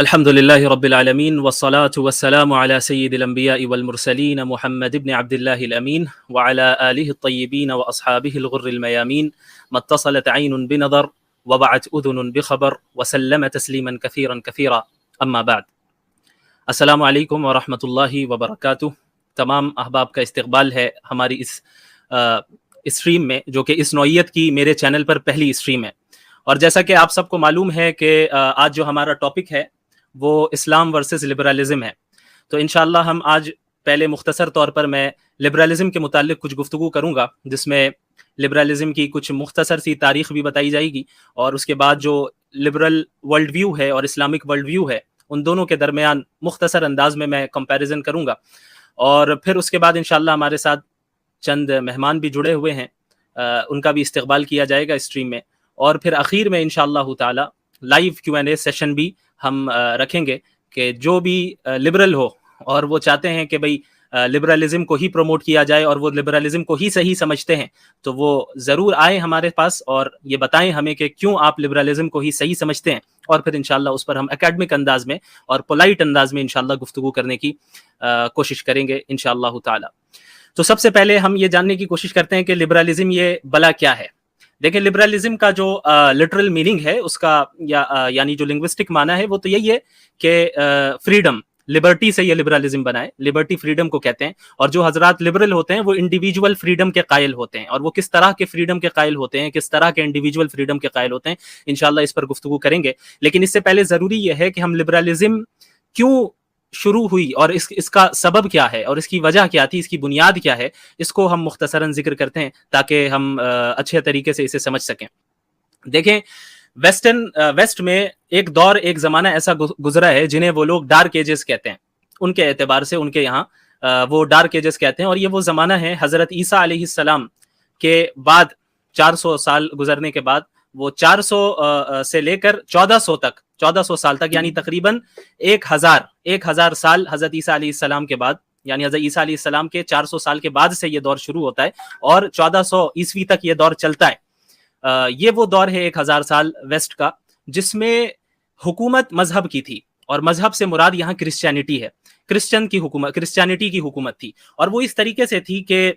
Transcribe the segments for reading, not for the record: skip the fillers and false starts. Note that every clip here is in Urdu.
الحمد لله رب العالمين والصلاة والسلام على سيد الأنبياء والمرسلين محمد بن عبد الله الأمين وعلى آله الطيبين وأصحابه الغر الميامين ما اتصلت عين بنظر ووعت أذن بخبر وسلم تسليما كثيرا كثيرا أما بعد. السلام علیکم ورحمۃ اللہ وبرکاتہ. تمام احباب کا استقبال ہے ہماری اس اسٹریم میں، جو کہ اس نوعیت کی میرے چینل پر پہلی اسٹریم ہے. اور جیسا کہ آپ سب کو معلوم ہے کہ آج جو ہمارا ٹاپک ہے وہ اسلام ورسز لبرلزم ہے. تو انشاءاللہ ہم آج پہلے مختصر طور پر میں لبرلزم کے متعلق کچھ گفتگو کروں گا، جس میں لبرلزم کی کچھ مختصر سی تاریخ بھی بتائی جائے گی، اور اس کے بعد جو لبرل ورلڈ ویو ہے اور اسلامک ورلڈ ویو ہے ان دونوں کے درمیان مختصر انداز میں کمپیریزن کروں گا. اور پھر اس کے بعد انشاءاللہ ہمارے ساتھ چند مہمان بھی جڑے ہوئے ہیں، ان کا بھی استقبال کیا جائے گا اسٹریم میں. اور پھر اخیر میں انشاءاللہ تعالی لائیو Q&A سیشن بھی ہم رکھیں گے کہ جو بھی لبرل ہو اور وہ چاہتے ہیں کہ بھئی لبرلزم کو ہی پروموٹ کیا جائے اور وہ لبرلزم کو ہی صحیح سمجھتے ہیں، تو وہ ضرور آئیں ہمارے پاس اور یہ بتائیں ہمیں کہ کیوں آپ لبرلزم کو ہی صحیح سمجھتے ہیں، اور پھر انشاءاللہ اس پر ہم اکیڈمک انداز میں اور پولائٹ انداز میں انشاءاللہ گفتگو کرنے کی کوشش کریں گے انشاءاللہ تعالی. تو سب سے پہلے ہم یہ جاننے کی کوشش کرتے ہیں کہ لبرلزم یہ بلا کیا ہے. دیکھیں، لبرلزم کا جو لٹرل میننگ ہے اس کا یعنی جو لنگوسٹک معنی ہے وہ تو یہی ہے کہ فریڈم، لبرٹی سے یہ لبرلزم بنا ہے. لبرٹی فریڈم کو کہتے ہیں. اور جو حضرات لبرل ہوتے ہیں وہ انڈیویجول فریڈم کے قائل ہوتے ہیں. اور وہ کس طرح کے فریڈم کے قائل ہوتے ہیں، کس طرح کے انڈیویجول فریڈم کے قائل ہوتے ہیں، انشاءاللہ اس پر گفتگو کریں گے. لیکن اس سے پہلے ضروری یہ ہے کہ ہم لبرلزم کیوں شروع ہوئی اور اس کا سبب کیا ہے اور اس کی وجہ کیا تھی، اس کی بنیاد کیا ہے، اس کو ہم مختصراً ذکر کرتے ہیں تاکہ ہم اچھے طریقے سے اسے سمجھ سکیں. دیکھیں، ویسٹ میں ایک دور، ایک زمانہ ایسا گزرا ہے جنہیں وہ لوگ ڈارک ایجز کہتے ہیں. ان کے اعتبار سے ان کے یہاں وہ ڈارک ایجز کہتے ہیں. اور یہ وہ زمانہ ہے حضرت عیسیٰ علیہ السلام کے بعد، 400 سال گزرنے کے بعد، وہ 400 سے لے کر 1400 تک، 1400 سال تک، یعنی تقریباً 1000 سال حضرت عیسیٰ علیہ السلام کے بعد، یعنی حضرت عیسیٰ علیہ السلام کے 400 سال کے بعد سے یہ دور شروع ہوتا ہے اور 1400 عیسوی تک یہ دور چلتا ہے. یہ وہ دور ہے 1000 سال ویسٹ کا، جس میں حکومت مذہب کی تھی. اور مذہب سے مراد یہاں کرسچینٹی ہے. کرسچینٹی کی حکومت تھی. اور وہ اس طریقے سے تھی کہ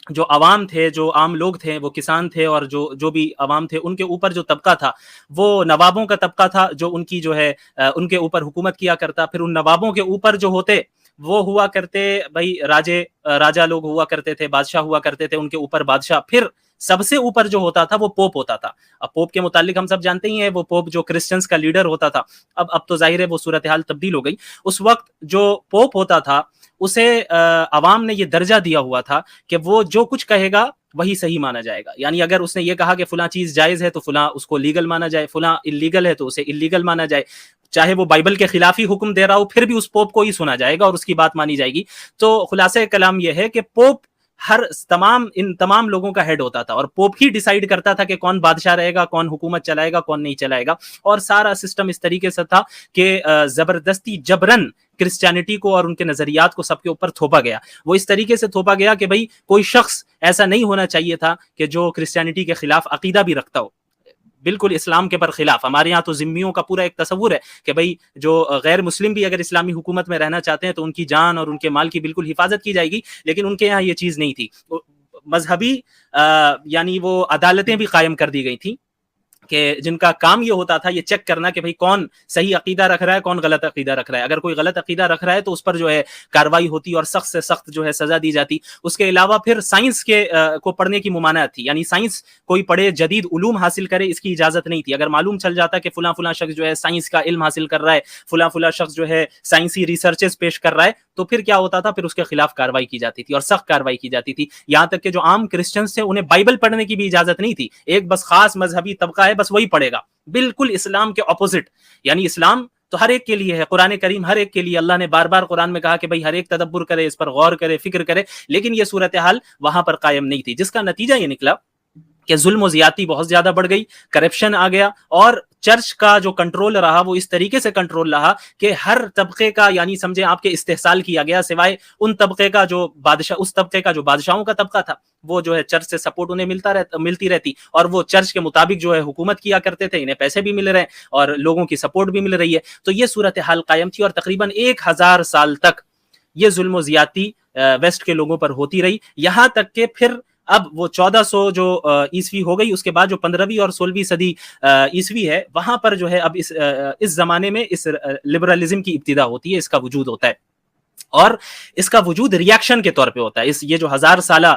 جو عوام تھے، جو عام لوگ تھے، وہ کسان تھے، اور جو بھی عوام تھے، ان کے اوپر جو طبقہ تھا وہ نوابوں کا طبقہ تھا، جو ان کی جو ہے ان کے اوپر حکومت کیا کرتا. پھر ان نوابوں کے اوپر جو ہوتے وہ ہوا کرتے بھائی راجہ لوگ ہوا کرتے تھے، بادشاہ ہوا کرتے تھے، ان کے اوپر بادشاہ. پھر سب سے اوپر جو ہوتا تھا وہ پوپ ہوتا تھا. اب پوپ کے متعلق ہم سب جانتے ہی ہیں، وہ پوپ جو کرسچنز کا لیڈر ہوتا تھا. اب تو ظاہر ہے وہ صورتحال تبدیل ہو گئی. اس وقت جو پوپ ہوتا تھا اسے عوام نے یہ درجہ دیا ہوا تھا کہ وہ جو کچھ کہے گا وہی صحیح مانا جائے گا. یعنی اگر اس نے یہ کہا کہ فلاں چیز جائز ہے تو فلاں اس کو لیگل مانا جائے، فلاں اللیگل ہے تو اسے اللیگل مانا جائے. چاہے وہ بائبل کے خلاف ہی حکم دے رہا ہو پھر بھی اس پوپ کو ہی سنا جائے گا اور اس کی بات مانی جائے گی. تو خلاصہ کلام یہ ہے کہ پوپ ان تمام لوگوں کا ہیڈ ہوتا تھا، اور پوپ ہی ڈیسائیڈ کرتا تھا کہ کون بادشاہ رہے گا، کون حکومت چلائے گا، کون نہیں چلائے گا. اور سارا سسٹم اس طریقے سے تھا کہ زبردستی جبرن کرسچینٹی کو اور ان کے نظریات کو سب کے اوپر تھوپا گیا. وہ اس طریقے سے تھوپا گیا کہ بھئی کوئی شخص ایسا نہیں ہونا چاہیے تھا کہ جو کرسچینٹی کے خلاف عقیدہ بھی رکھتا ہو، بالکل اسلام کے برخلاف. ہمارے یہاں تو ذمیوں کا پورا ایک تصور ہے کہ بھئی جو غیر مسلم بھی اگر اسلامی حکومت میں رہنا چاہتے ہیں تو ان کی جان اور ان کے مال کی بالکل حفاظت کی جائے گی. لیکن ان کے یہاں یہ چیز نہیں تھی. مذہبی یعنی وہ عدالتیں بھی قائم کر دی گئی تھیں کہ جن کا کام یہ ہوتا تھا یہ چیک کرنا کہ بھئی کون صحیح عقیدہ رکھ رہا ہے، کون غلط عقیدہ رکھ رہا ہے. اگر کوئی غلط عقیدہ رکھ رہا ہے تو اس پر جو ہے کاروائی ہوتی اور سخت سے سخت جو ہے سزا دی جاتی. اس کے علاوہ پھر سائنس کو پڑھنے کی ممانعت تھی. یعنی سائنس کوئی پڑھے، جدید علوم حاصل کرے، اس کی اجازت نہیں تھی. اگر معلوم چل جاتا کہ فلاں شخص جو ہے سائنس کا علم حاصل کر رہا ہے، فلاں شخص جو ہے سائنسی ریسرچز پیش کر رہا ہے، تو پھر کیا ہوتا تھا، پھر اس کے خلاف کاروائی کی جاتی تھی اور سخت کاروائی کی جاتی تھی. یہاں تک کہ جو عام کرسچنز تھے انہیں بائبل پڑھنے کی بھی اجازت نہیں تھی. ایک بس خاص مذہبی طبقہ ہے، بس وہی پڑھے گا، بالکل اسلام کے اپوزٹ. یعنی اسلام تو ہر ایک کے لیے ہے، قرآن کریم ہر ایک کے لیے. اللہ نے بار بار قرآن میں کہا کہ بھئی ہر ایک تدبر کرے، اس پر غور کرے، فکر کرے. لیکن یہ صورتحال وہاں پر قائم نہیں تھی، جس کا نتیجہ یہ نکلا کہ ظلم و زیادتی بہت زیادہ بڑھ گئی، کرپشن آ گیا، اور چرچ کا جو کنٹرول رہا وہ اس طریقے سے کنٹرول رہا کہ ہر طبقے کا، یعنی سمجھے آپ کے استحصال کیا گیا، سوائے ان طبقے کا جو بادشاہ، اس طبقے کا جو بادشاہوں کا طبقہ تھا، وہ جو ہے چرچ سے سپورٹ انہیں ملتی رہتی، اور وہ چرچ کے مطابق جو ہے حکومت کیا کرتے تھے، انہیں پیسے بھی مل رہے ہیں اور لوگوں کی سپورٹ بھی مل رہی ہے. تو یہ صورتحال قائم تھی، اور تقریباً 1000 سال تک یہ ظلم و زیادتی ویسٹ کے لوگوں پر ہوتی رہی، یہاں تک کہ پھر اب وہ 1400 جو عیسوی ہو گئی، اس کے بعد جو 15ویں اور 16ویں صدی عیسوی ہے، وہاں پر جو ہے اب اس زمانے میں اس لبرلزم کی ابتدا ہوتی ہے، اس کا وجود ہوتا ہے، اور اس کا وجود ریاکشن کے طور پہ ہوتا ہے. یہ جو 1000 سالہ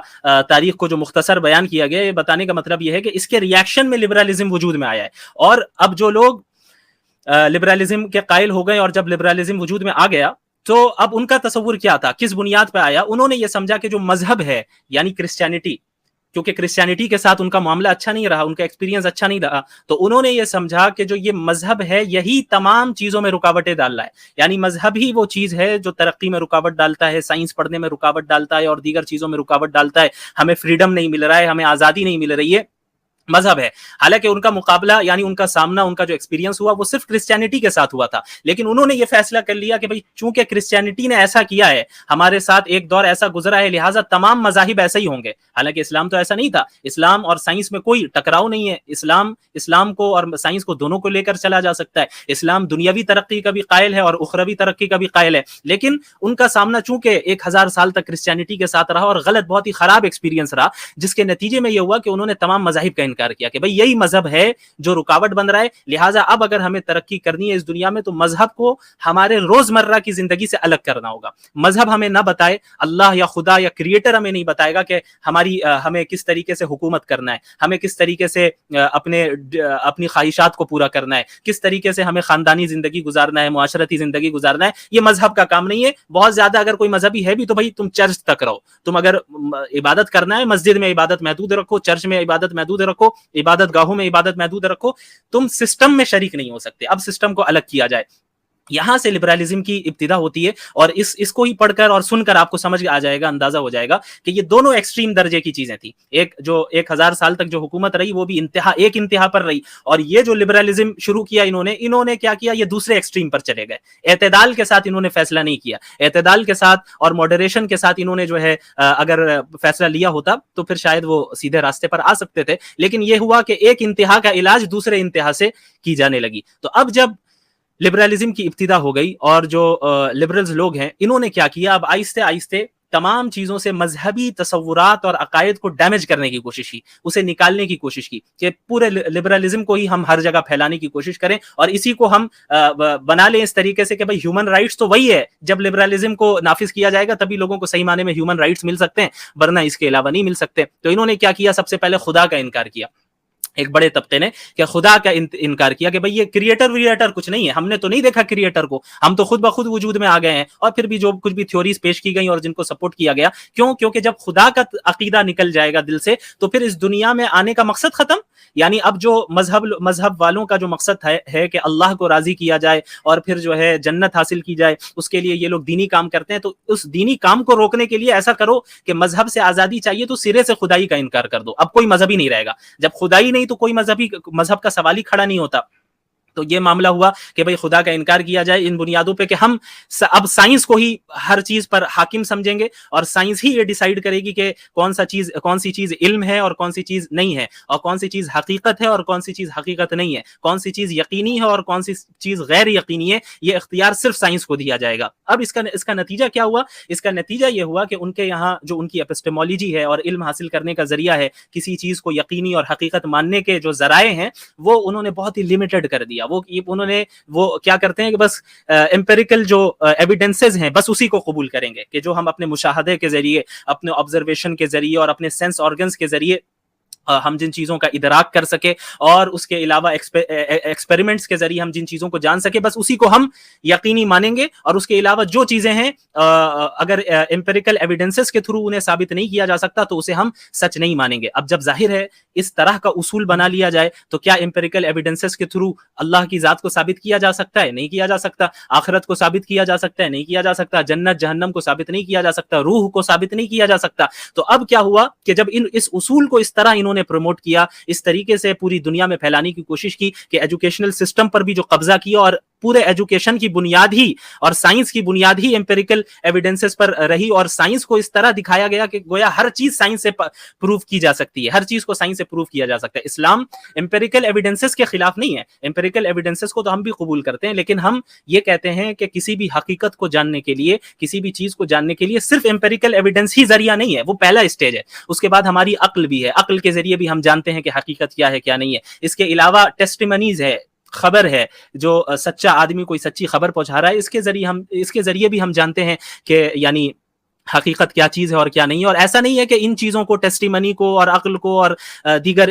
تاریخ کو جو مختصر بیان کیا گیا، یہ بتانے کا مطلب یہ ہے کہ اس کے ریاکشن میں لبرلزم وجود میں آیا ہے. اور اب جو لوگ لبرلزم کے قائل ہو گئے، اور جب لبرلزم وجود میں آ گیا تو اب ان کا تصور کیا تھا، کس بنیاد پہ آیا؟ انہوں نے یہ سمجھا کہ جو مذہب ہے، یعنی کرسچینٹی، کیونکہ کرسچینٹی کے ساتھ ان کا معاملہ اچھا نہیں رہا، ان کا ایکسپیرینس اچھا نہیں رہا، تو انہوں نے یہ سمجھا کہ جو یہ مذہب ہے یہی تمام چیزوں میں رکاوٹیں ڈال رہا ہے. یعنی مذہب ہی وہ چیز ہے جو ترقی میں رکاوٹ ڈالتا ہے، سائنس پڑھنے میں رکاوٹ ڈالتا ہے، اور دیگر چیزوں میں رکاوٹ ڈالتا ہے. ہمیں فریڈم نہیں مل رہا ہے، ہمیں آزادی نہیں مل رہی ہے، مذہب ہے. حالانکہ ان کا مقابلہ، یعنی ان کا سامنا، ان کا جو ایکسپیرینس ہوا وہ صرف کرسچینٹی کے ساتھ ہوا تھا. لیکن انہوں نے یہ فیصلہ کر لیا کہ بھئی چونکہ کرسچینٹی نے ایسا کیا ہے، ہمارے ساتھ ایک دور ایسا گزرا ہے، لہٰذا تمام مذاہب ایسا ہی ہوں گے. حالانکہ اسلام تو ایسا نہیں تھا. اسلام اور سائنس میں کوئی ٹکراؤ نہیں ہے. اسلام کو اور سائنس کو دونوں کو لے کر چلا جا سکتا ہے. اسلام دنیاوی ترقی کا بھی قائل ہے اور اخروی ترقی کا بھی قائل ہے. لیکن ان کا سامنا چونکہ 1000 سال تک کرسچینٹی کے ساتھ رہا، اور غلط، بہت ہی خراب ایکسپیرینس رہا، جس کے نتیجے میں یہ ہوا کہ انہوں نے تمام مذاہب کا انکار کیا کہ بھئی یہی مذہب ہے جو رکاوٹ بن رہا ہے. لہٰذا اب اگر ہمیں ترقی کرنی ہے اس دنیا میں تو مذہب کو ہمارے روزمرہ کی زندگی سے الگ کرنا ہوگا. مذہب ہمیں نہ بتائے، اللہ یا خدا یا کریٹر ہمیں نہیں بتائے گا کہ ہمیں کس طریقے سے حکومت کرنا ہے، ہمیں کس طریقے سے اپنی خواہشات کو پورا کرنا ہے، کس طریقے سے ہمیں خاندانی زندگی گزارنا ہے، معاشرتی زندگی گزارنا ہے. یہ مذہب کا کام نہیں ہے. بہت زیادہ اگر کوئی مذہبی ہے بھی تو بھائی تم چرچ تک رہو. تم اگر عبادت کرنا ہے، مسجد میں عبادت محدود رکھو، چرچ میں عبادت محدود رکھو، عبادت گاہوں میں عبادت محدود رکھو. تم سسٹم میں شریک نہیں ہو سکتے. اب سسٹم کو الگ کیا جائے. یہاں سے لبرلزم کی ابتدا ہوتی ہے، اور اس کو ہی پڑھ کر اور سن کر آپ کو سمجھ آ جائے گا، اندازہ ہو جائے گا کہ یہ دونوں ایکسٹریم درجے کی چیزیں تھیں. ایک جو 1000 سال تک جو حکومت رہی وہ بھی ایک انتہا پر رہی، اور یہ جو لبرلزم شروع کیا انہوں نے کیا کیا، یہ دوسرے ایکسٹریم پر چلے گئے. اعتدال کے ساتھ انہوں نے فیصلہ نہیں کیا. اعتدال کے ساتھ اور ماڈریشن کے ساتھ انہوں نے جو ہے اگر فیصلہ لیا ہوتا تو پھر شاید وہ سیدھے راستے پر آ سکتے تھے. لیکن یہ ہوا کہ ایک انتہا کا علاج دوسرے انتہا سے کی جانے لگی. تو اب جب لبرلزم کی ابتدا ہو گئی، اور جو لبرلز لوگ ہیں انہوں نے کیا کیا، اب آہستہ آہستہ تمام چیزوں سے مذہبی تصورات اور عقائد کو ڈیمیج کرنے کی کوشش کی، اسے نکالنے کی کوشش کی کہ پورے لبرلزم کو ہی ہم ہر جگہ پھیلانے کی کوشش کریں، اور اسی کو ہم بنا لیں اس طریقے سے کہ بھئی ہیومن رائٹس تو وہی ہے. جب لبرلزم کو نافذ کیا جائے گا تبھی لوگوں کو صحیح معنی میں ہیومن رائٹس مل سکتے ہیں، ورنہ اس کے علاوہ نہیں مل سکتے. تو انہوں نے کیا کیا، سب سے پہلے خدا کا انکار کیا. ایک بڑے طبقے نے کہ خدا کا انکار کیا کہ بھئی یہ کریٹر کچھ نہیں ہے، ہم نے تو نہیں دیکھا کریٹر کو، ہم تو خود بخود وجود میں آ گئے ہیں. اور پھر بھی جو کچھ بھی تھیوریز پیش کی گئی اور جن کو سپورٹ کیا گیا، کیونکہ جب خدا کا عقیدہ نکل جائے گا دل سے تو پھر اس دنیا میں آنے کا مقصد ختم. یعنی اب جو مذہب والوں کا جو مقصد ہے کہ اللہ کو راضی کیا جائے اور پھر جو ہے جنت حاصل کی جائے، اس کے لیے یہ لوگ دینی کام کرتے ہیں. تو اس دینی کام کو روکنے کے لیے ایسا کرو کہ مذہب سے آزادی چاہیے تو سرے سے خدائی کا انکار کر دو. اب کوئی مذہبی نہیں رہے گا. جب خدائی نہیں تو کوئی مذہب کا سوال ہی کھڑا نہیں ہوتا. تو یہ معاملہ ہوا کہ بھئی خدا کا انکار کیا جائے ان بنیادوں پہ کہ ہم اب سائنس کو ہی ہر چیز پر حاکم سمجھیں گے، اور سائنس ہی یہ ڈیسائیڈ کرے گی کہ کون سی چیز علم ہے اور کون سی چیز نہیں ہے، اور کون سی چیز حقیقت ہے اور کون سی چیز حقیقت نہیں ہے، کون سی چیز یقینی ہے اور کون سی چیز غیر یقینی ہے. یہ اختیار صرف سائنس کو دیا جائے گا. اب اس کا نتیجہ کیا ہوا؟ اس کا نتیجہ یہ ہوا کہ ان کے یہاں جو ان کی اپسٹمولوجی ہے اور علم حاصل کرنے کا ذریعہ ہے، کسی چیز کو یقینی اور حقیقت ماننے کے جو ذرائع ہیں وہ انہوں نے بہت ہی لمیٹڈ کر دیا. وہ کیا کرتے ہیں کہ بس امپیریکل جو ایویڈنسز ہیں بس اسی کو قبول کریں گے، کہ جو ہم اپنے مشاہدے کے ذریعے، اپنے آبزرویشن کے ذریعے اور اپنے سینس آرگنز کے ذریعے ہم جن چیزوں کا ادراک کر سکے، اور اس کے علاوہ ایکسپیریمنٹس کے ذریعے ہم جن چیزوں کو جان سکے، بس اسی کو ہم یقینی مانیں گے. اور اس کے علاوہ جو چیزیں ہیں اگر امپیریکل ایویڈنسز کے تھرو انہیں ثابت نہیں کیا جا سکتا تو اسے ہم سچ نہیں مانیں گے. اب جب ظاہر ہے اس طرح کا اصول بنا لیا جائے تو کیا امپیریکل ایویڈنسز کے تھرو اللہ کی ذات کو ثابت کیا جا سکتا ہے؟ نہیں کیا جا سکتا. آخرت کو ثابت کیا جا سکتا ہے؟ نہیں کیا جا سکتا. جنت جہنم کو ثابت نہیں کیا جا سکتا. روح کو ثابت نہیں کیا جا سکتا. تو اب کیا ہوا کہ جب اس اصول کو اس طرح انہوں انہوں نے پروموٹ کیا, اس طریقے سے پوری دنیا میں پھیلانے کی کوشش کی کہ ایجوکیشنل سسٹم پر بھی جو قبضہ کیا, اور پورے ایجوکیشن کی بنیاد ہی اور سائنس کی بنیاد ہی امپیریکل ایویڈنسز پر رہی, اور سائنس کو اس طرح دکھایا گیا کہ گویا ہر چیز سائنس سے پروف کی جا سکتی ہے, ہر چیز کو سائنس سے پروف کیا جا سکتا ہے. اسلام امپیریکل ایویڈنسز کے خلاف نہیں ہے, امپیریکل ایویڈنسز کو تو ہم بھی قبول کرتے ہیں, لیکن ہم یہ کہتے ہیں کہ کسی بھی حقیقت کو جاننے کے لیے, کسی بھی چیز کو جاننے کے لیے صرف امپیریکل ایویڈنس ہی ذریعہ نہیں ہے, وہ پہلا اسٹیج ہے. اس کے بعد ہماری عقل بھی ہے, عقل کے ذریعے بھی ہم جانتے ہیں کہ حقیقت کیا ہے کیا نہیں ہے. اس کے علاوہ ٹیسٹیمنیز ہے, خبر ہے, جو سچا آدمی کوئی سچی خبر پہنچا رہا ہے, اس کے ذریعے بھی ہم جانتے ہیں کہ یعنی حقیقت کیا چیز ہے اور کیا نہیں ہے. اور ایسا نہیں ہے کہ ان چیزوں کو, ٹیسٹیمنی کو اور عقل کو اور دیگر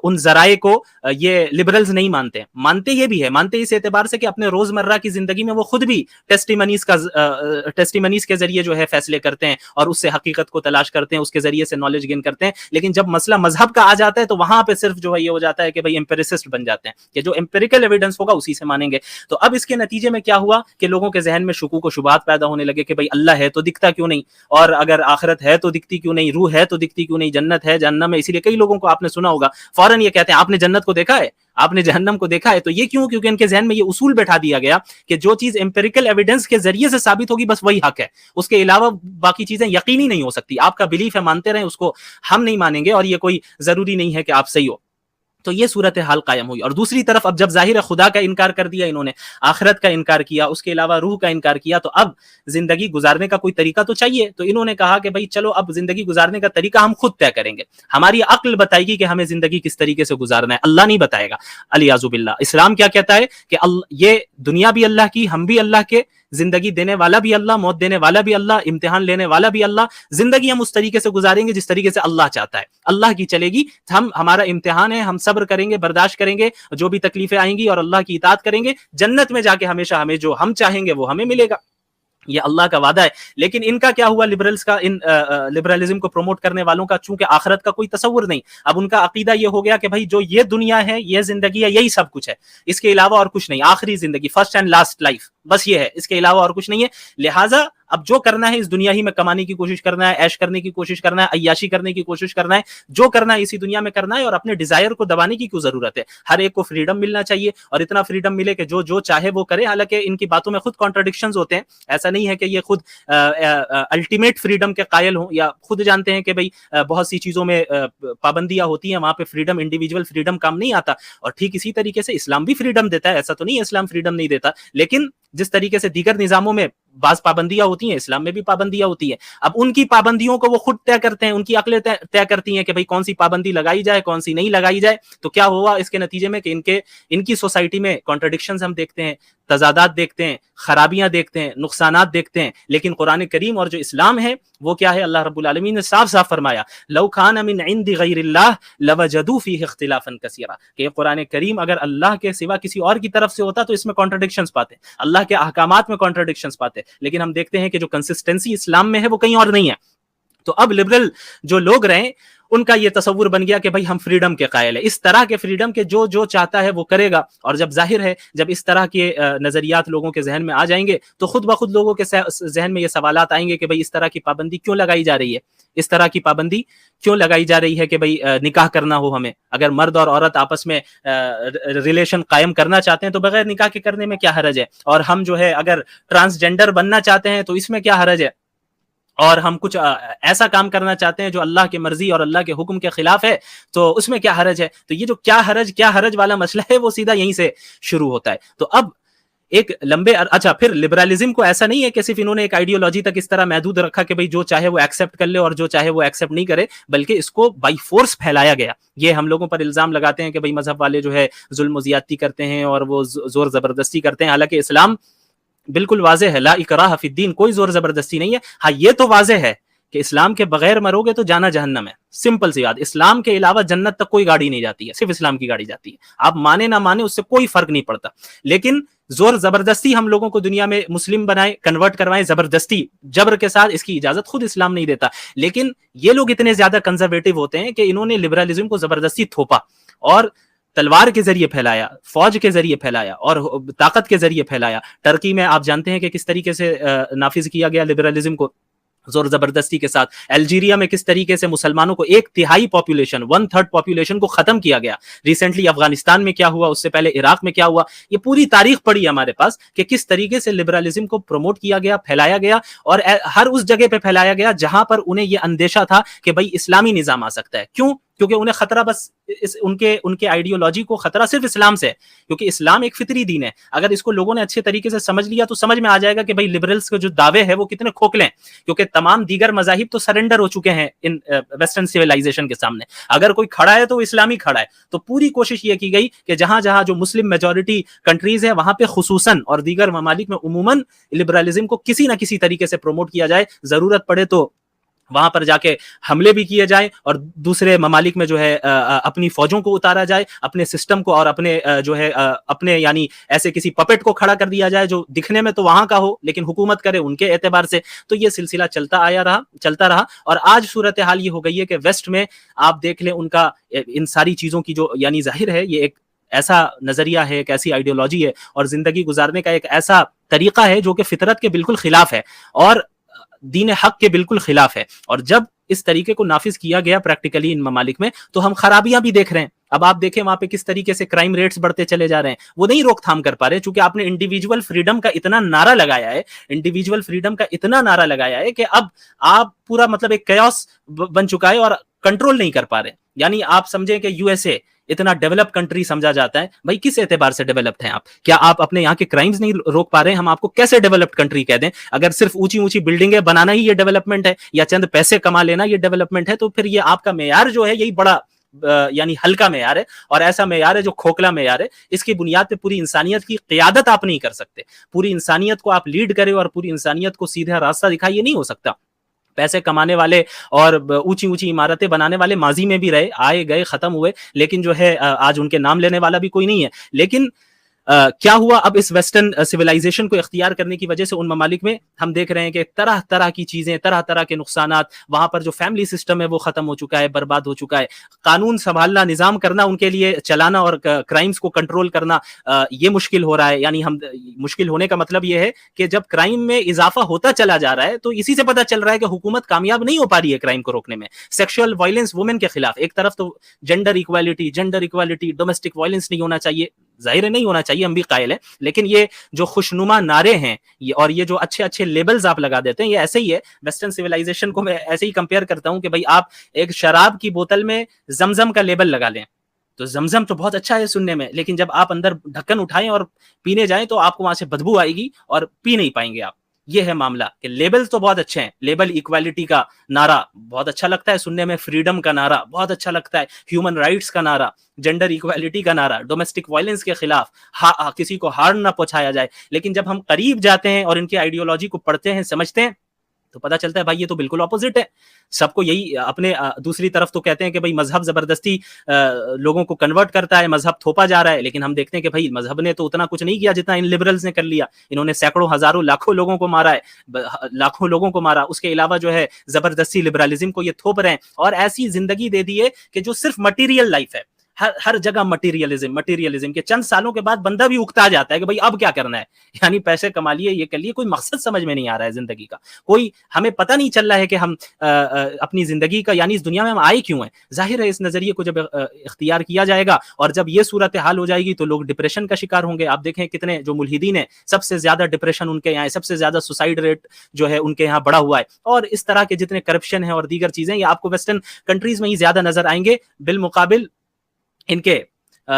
ان ذرائع کو یہ لبرلز نہیں مانتے. مانتے یہ بھی ہے, مانتے اس اعتبار سے کہ اپنے روزمرہ کی زندگی میں وہ خود بھی ٹیسٹیمنیز کے ذریعے جو ہے فیصلے کرتے ہیں اور اس سے حقیقت کو تلاش کرتے ہیں, اس کے ذریعے سے نالج گین کرتے ہیں. لیکن جب مسئلہ مذہب کا آ جاتا ہے تو وہاں پہ صرف جو ہے یہ ہو جاتا ہے کہ بھائی امپیریسسٹ بن جاتے ہیں کہ جو امپیریکل ایویڈنس ہوگا اسی سے مانیں گے. تو اب اس کے نتیجے میں کیا ہوا کہ لوگوں کے ذہن میں شکوک و شبہات پیدا ہونے لگے کہ بھائی اللہ ہے تو دکھتا کیوں نہیں, اور اگر آخرت ہے تو دکھتی کیوں نہیں, روح ہے تو دکھتی کیوں نہیں, جنت ہے جہنم ہے. اسی لیے کئی لوگوں کو آپ نے سنا ہوگا فوراً یہ کہتے ہیں آپ نے جنت کو دیکھا ہے, آپ نے جہنم کو دیکھا ہے. تو یہ کیوں؟ کیونکہ ان کے ذہن میں یہ اصول بیٹھا دیا گیا کہ جو چیز امپیریکل ایویڈنس کے ذریعے سے ثابت ہوگی بس وہی حق ہے, اس کے علاوہ باقی چیزیں یقینی نہیں ہو سکتی. آپ کا بلیف ہے, مانتے رہیں, اس کو ہم نہیں مانیں گے, اور یہ کوئی ضروری نہیں ہے کہ آپ صحیح ہو. تو یہ صورتحال قائم ہوئی. اور دوسری طرف اب جب ظاہر خدا کا انکار کر دیا انہوں نے, آخرت کا انکار کیا, اس کے علاوہ روح کا انکار کیا, تو اب زندگی گزارنے کا کوئی طریقہ تو چاہیے. تو انہوں نے کہا کہ بھائی چلو اب زندگی گزارنے کا طریقہ ہم خود طے کریں گے, ہماری عقل بتائے گی کہ ہمیں زندگی کس طریقے سے گزارنا ہے, اللہ نہیں بتائے گا. علیاذ باللہ. اسلام کیا کہتا ہے کہ یہ دنیا بھی اللہ کی, ہم بھی اللہ کے, زندگی دینے والا بھی اللہ, موت دینے والا بھی اللہ, امتحان لینے والا بھی اللہ. زندگی ہم اس طریقے سے گزاریں گے جس طریقے سے اللہ چاہتا ہے, اللہ کی چلے گی. ہمارا امتحان ہے, ہم صبر کریں گے, برداشت کریں گے جو بھی تکلیفیں آئیں گی, اور اللہ کی اطاعت کریں گے. جنت میں جا کے ہمیشہ ہمیں جو ہم چاہیں گے وہ ہمیں ملے گا, یہ اللہ کا وعدہ ہے. لیکن ان کا کیا ہوا, لبرلز کا, ان لبرلزم کو پروموٹ کرنے والوں کا, چونکہ آخرت کا کوئی تصور نہیں, اب ان کا عقیدہ یہ ہو گیا کہ بھائی جو یہ دنیا ہے, یہ زندگی ہے, یہی سب کچھ ہے, اس کے علاوہ اور کچھ نہیں. آخری زندگی, فرسٹ اینڈ لاسٹ لائف, بس یہ ہے, اس کے علاوہ اور کچھ نہیں ہے. لہٰذا اب جو کرنا ہے اس دنیا ہی میں کمانے کی کوشش کرنا ہے, عیش کرنے کی کوشش کرنا ہے, عیاشی کرنے کی کوشش کرنا ہے, جو کرنا ہے اسی دنیا میں کرنا ہے. اور اپنے ڈیزائر کو دبانے کی کیوں ضرورت ہے؟ ہر ایک کو فریڈم ملنا چاہیے, اور اتنا فریڈم ملے کہ جو چاہے وہ کرے. حالانکہ ان کی باتوں میں خود کانٹرڈکشنز ہوتے ہیں, ایسا نہیں ہے کہ یہ خود الٹیمیٹ فریڈم کے قائل ہوں, یا خود جانتے ہیں کہ بھئی بہت سی چیزوں میں پابندیاں ہوتی ہیں, وہاں پہ فریڈم, انڈیویجول فریڈم کام نہیں آتا. اور ٹھیک اسی طریقے سے اسلام بھی فریڈم دیتا ہے, ایسا تو نہیں ہے اسلام فریڈم نہیں دیتا, لیکن جس طریقے سے دیگر نظاموں میں بعض پابندیاں ہوتی ہیں, اسلام میں بھی پابندیاں ہوتی ہیں. اب ان کی پابندیوں کو وہ خود طے کرتے ہیں, ان کی عقلیں طے کرتی ہیں کہ بھئی کون سی پابندی لگائی جائے, کون سی نہیں لگائی جائے. تو کیا ہوا اس کے نتیجے میں کہ ان کی سوسائٹی میں کانٹرڈکشنز ہم دیکھتے ہیں, تضادات دیکھتے ہیں, خرابیاں دیکھتے ہیں, نقصانات دیکھتے ہیں. لیکن قرآن کریم اور جو اسلام ہے وہ کیا ہے؟ اللہ رب العالمین نے صاف صاف فرمایا لو کان من عند غیر اللہ لوجدوا فیہ اختلافا کثیرا, کہ قرآن کریم اگر اللہ کے سوا کسی اور کی طرف سے ہوتا تو اس میں کانٹرڈکشنز پاتے, اللہ کے احکامات میں کانٹرڈکشنز پاتے. لیکن ہم دیکھتے ہیں کہ جو کنسسٹنسی اسلام میں ہے وہ کہیں اور نہیں ہے. تو اب لبرل جو لوگ رہے ان کا یہ تصور بن گیا کہ بھائی ہم فریڈم کے قائل ہیں, اس طرح کے فریڈم کے جو چاہتا ہے وہ کرے گا. اور جب ظاہر ہے جب اس طرح کے نظریات لوگوں کے ذہن میں آ جائیں گے تو خود بخود لوگوں کے ذہن میں یہ سوالات آئیں گے کہ بھئی اس طرح کی پابندی کیوں لگائی جا رہی ہے, اس طرح کی پابندی کیوں لگائی جا رہی ہے کہ بھئی نکاح کرنا ہو ہمیں. اگر مرد اور عورت آپس میں ریلیشن قائم کرنا چاہتے ہیں تو بغیر نکاح کے کرنے میں کیا حرج ہے, اور ہم جو ہے اگر ٹرانسجینڈر بننا چاہتے ہیں تو اس میں کیا حرج ہے, اور ہم کچھ ایسا کام کرنا چاہتے ہیں جو اللہ کی مرضی اور اللہ کے حکم کے خلاف ہے تو اس میں کیا حرج ہے. تو یہ جو کیا حرج والا مسئلہ ہے وہ سیدھا یہیں سے شروع ہوتا ہے. تو اب ایک اچھا پھر لبرلزم کو ایسا نہیں ہے کہ صرف انہوں نے ایک آئیڈیالوجی تک اس طرح محدود رکھا کہ بھئی جو چاہے وہ ایکسیپٹ کر لے اور جو چاہے وہ ایکسیپٹ نہیں کرے, بلکہ اس کو بائی فورس پھیلایا گیا. یہ ہم لوگوں پر الزام لگاتے ہیں کہ بھئی مذہب والے جو ہے ظلم و زیادتی کرتے ہیں اور وہ زور زبردستی کرتے ہیں, حالانکہ اسلام بالکل واضح ہے, لا اکراہ فی الدین, کوئی زور زبردستی نہیں ہے. ہاں یہ تو واضح ہے کہ اسلام کے بغیر مرو گے تو جانا جہنم ہے, سمپل سی بات. اسلام کے علاوہ جنت تک کوئی گاڑی نہیں جاتی ہے, صرف اسلام کی گاڑی جاتی ہے. آپ مانے نہ مانے اس سے کوئی فرق نہیں پڑتا. لیکن زور زبردستی ہم لوگوں کو دنیا میں مسلم بنائے, کنورٹ کروائیں زبردستی, جبر کے ساتھ, اس کی اجازت خود اسلام نہیں دیتا. لیکن یہ لوگ اتنے زیادہ کنزرویٹو ہوتے ہیں کہ انہوں نے لبرلزم کو زبردستی تھوپا اور تلوار کے ذریعے پھیلایا, فوج کے ذریعے پھیلایا اور طاقت کے ذریعے پھیلایا. ٹرکی میں آپ جانتے ہیں کہ کس طریقے سے نافذ کیا گیا لبرلزم کو, زور زبردستی کے ساتھ. الجیریا میں کس طریقے سے مسلمانوں کو 1/3 پاپولیشن 1/3 پاپولیشن کو ختم کیا گیا. ریسنٹلی افغانستان میں کیا ہوا, اس سے پہلے عراق میں کیا ہوا. یہ پوری تاریخ پڑی ہے ہمارے پاس کہ کس طریقے سے لبرلزم کو پروموٹ کیا گیا, پھیلایا گیا, اور ہر اس جگہ پہ پھیلایا گیا جہاں پر انہیں یہ اندیشہ تھا کہ بھائی اسلامی نظام آ سکتا ہے. کیوں؟ کیونکہ انہیں خطرہ بس ان کے آئیڈیولوجی کو خطرہ صرف اسلام سے ہے, کیونکہ اسلام ایک فطری دین ہے. اگر اس کو لوگوں نے اچھے طریقے سے سمجھ لیا تو سمجھ میں آ جائے گا کہ بھائی لبرلز کے جو دعوے ہیں وہ کتنے کھوکھلے ہیں, کیونکہ تمام دیگر مذاہب تو سرنڈر ہو چکے ہیں ان ویسٹرن سیولائزیشن کے سامنے. اگر کوئی کھڑا ہے تو وہ اسلامی کھڑا ہے. تو پوری کوشش یہ کی گئی کہ جہاں جہاں جو مسلم میجورٹی کنٹریز ہیں وہاں پہ خصوصاً اور دیگر ممالک میں عموماً لبرلزم کو کسی نہ کسی طریقے سے پروموٹ کیا جائے. ضرورت پڑے تو وہاں پر جا کے حملے بھی کیے جائیں اور دوسرے ممالک میں جو ہے اپنی فوجوں کو اتارا جائے, اپنے سسٹم کو اور اپنے جو ہے اپنے یعنی ایسے کسی پپٹ کو کھڑا کر دیا جائے جو دکھنے میں تو وہاں کا ہو لیکن حکومت کرے ان کے اعتبار سے. تو یہ سلسلہ چلتا رہا اور آج صورتحال یہ ہو گئی ہے کہ ویسٹ میں آپ دیکھ لیں ان کا ان ساری چیزوں کی جو یعنی ظاہر ہے یہ ایک ایسا نظریہ ہے, ایک ایسی آئیڈیولوجی ہے اور زندگی گزارنے کا ایک ایسا طریقہ ہے جو کہ فطرت کے بالکل خلاف ہے اور دین حق کے بالکل خلاف ہے. اور جب اس طریقے کو نافذ کیا گیا پریکٹیکلی ان ممالک میں تو ہم خرابیاں بھی دیکھ رہے ہیں. اب آپ دیکھیں وہاں پہ کس طریقے سے کرائم ریٹس بڑھتے چلے جا رہے ہیں, وہ نہیں روک تھام کر پا رہے چونکہ آپ نے انڈیویجول فریڈم کا اتنا نعرہ لگایا ہے, انڈیویجول فریڈم کا اتنا نعرہ لگایا ہے کہ اب آپ پورا مطلب ایک کیوس بن چکا ہے اور کنٹرول نہیں کر پا رہے. یعنی آپ سمجھیں کہ یو ایس اے اتنا ڈیولپ کنٹری سمجھا جاتا ہے, بھائی کس اعتبار سے ڈیولپڈ ہیں آپ؟ کیا آپ اپنے یہاں کے کرائمز نہیں روک پا رہے ہیں؟ ہم آپ کو کیسے ڈیولپڈ کنٹری کہہ دیں؟ اگر صرف اونچی بلڈنگیں بنانا ہی یہ ڈیولپمنٹ ہے یا چند پیسے کما لینا یہ ڈیولپمنٹ ہے تو پھر یہ آپ کا معیار جو ہے یہی بڑا یعنی ہلکا معیار ہے اور ایسا معیار ہے جو کھوکھلا معیار ہے. اس کی بنیاد پہ پوری انسانیت کی قیادت آپ نہیں کر سکتے. پوری انسانیت کو آپ لیڈ کرے اور پوری انسانیت کو سیدھا راستہ دکھائے, یہ نہیں ہو سکتا. پیسے کمانے والے اور اونچی عمارتیں بنانے والے ماضی میں بھی رہے, آئے گئے, ختم ہوئے, لیکن جو ہے آج ان کے نام لینے والا بھی کوئی نہیں ہے. لیکن کیا ہوا اب اس ویسٹرن سویلائزیشن کو اختیار کرنے کی وجہ سے ان ممالک میں ہم دیکھ رہے ہیں کہ طرح طرح کی چیزیں, طرح طرح کے نقصانات. وہاں پر جو فیملی سسٹم ہے وہ ختم ہو چکا ہے, برباد ہو چکا ہے. قانون سنبھالنا, نظام کرنا ان کے لیے, چلانا اور کرائمز کو کنٹرول کرنا یہ مشکل ہو رہا ہے. یعنی ہم مشکل ہونے کا مطلب یہ ہے کہ جب کرائم میں اضافہ ہوتا چلا جا رہا ہے تو اسی سے پتہ چل رہا ہے کہ حکومت کامیاب نہیں ہو پا رہی ہے کرائم کو روکنے میں. سیکشل وائلنس وومن کے خلاف ایک طرف تو جینڈر ایکوالٹی, ڈومیسٹک وائلنس نہیں ہونا چاہیے, ظاہر نہیں ہونا چاہیے, ہم بھی قائل ہیں, لیکن یہ جو خوشنما نعرے ہیں اور یہ جو اچھے لیبلز آپ لگا دیتے ہیں یہ ایسے ہی ہے. ویسٹرن سیولائزیشن کو میں ایسے ہی کمپیئر کرتا ہوں کہ بھائی آپ ایک شراب کی بوتل میں زمزم کا لیبل لگا لیں تو زمزم تو بہت اچھا ہے سننے میں, لیکن جب آپ اندر ڈھکن اٹھائیں اور پینے جائیں تو آپ کو وہاں سے بدبو آئے گی اور پی نہیں پائیں گے آپ. یہ ہے معاملہ کہ لیبل تو بہت اچھے ہیں, لیبل ایکوالٹی کا نعرہ بہت اچھا لگتا ہے سننے میں, فریڈم کا نعرہ بہت اچھا لگتا ہے, ہیومن رائٹس کا نعرہ, جینڈر ایکوالٹی کا نعرہ, ڈومیسٹک وائلنس کے خلاف, کسی کو ہارم نہ پہنچایا جائے. لیکن جب ہم قریب جاتے ہیں اور ان کی آئیڈیولوجی کو پڑھتے ہیں, سمجھتے ہیں تو پتہ چلتا ہے بھائی یہ تو بالکل اپوزٹ ہے. سب کو یہی اپنے دوسری طرف تو کہتے ہیں کہ بھائی مذہب زبردستی لوگوں کو کنورٹ کرتا ہے, مذہب تھوپا جا رہا ہے, لیکن ہم دیکھتے ہیں کہ بھائی مذہب نے تو اتنا کچھ نہیں کیا جتنا ان لبرلز نے کر لیا. انہوں نے سینکڑوں ہزاروں لاکھوں لوگوں کو مارا ہے, لاکھوں لوگوں کو مارا. اس کے علاوہ جو ہے زبردستی لبرلزم کو یہ تھوپ رہے ہیں اور ایسی زندگی دے دی ہے کہ جو صرف مٹیریل لائف ہے. ہر جگہ مٹیریلزم کے چند سالوں کے بعد بندہ بھی اکتا جاتا ہے کہ بھائی اب کیا کرنا ہے, یعنی پیسے کما لیے, یہ کر لیے, کوئی مقصد سمجھ میں نہیں آ رہا ہے زندگی کا, کوئی ہمیں پتہ نہیں چل رہا ہے کہ ہم اپنی زندگی کا یعنی اس دنیا میں ہم آئے کیوں ہیں. ظاہر ہے اس نظریے کو جب اختیار کیا جائے گا اور جب یہ صورتحال ہو جائے گی تو لوگ ڈپریشن کا شکار ہوں گے. آپ دیکھیں کتنے جو ملحدین ہیں سب سے زیادہ ڈپریشن ان کے یہاں ہے, سب سے زیادہ سوسائڈ ریٹ جو ہے ان کے یہاں بڑا ہوا ہے. اور اس طرح کے جتنے کرپشن ہیں اور دیگر چیزیں یہ آپ کو ویسٹرن کنٹریز میں ہی زیادہ نظر آئیں گے بالمقابل ان کے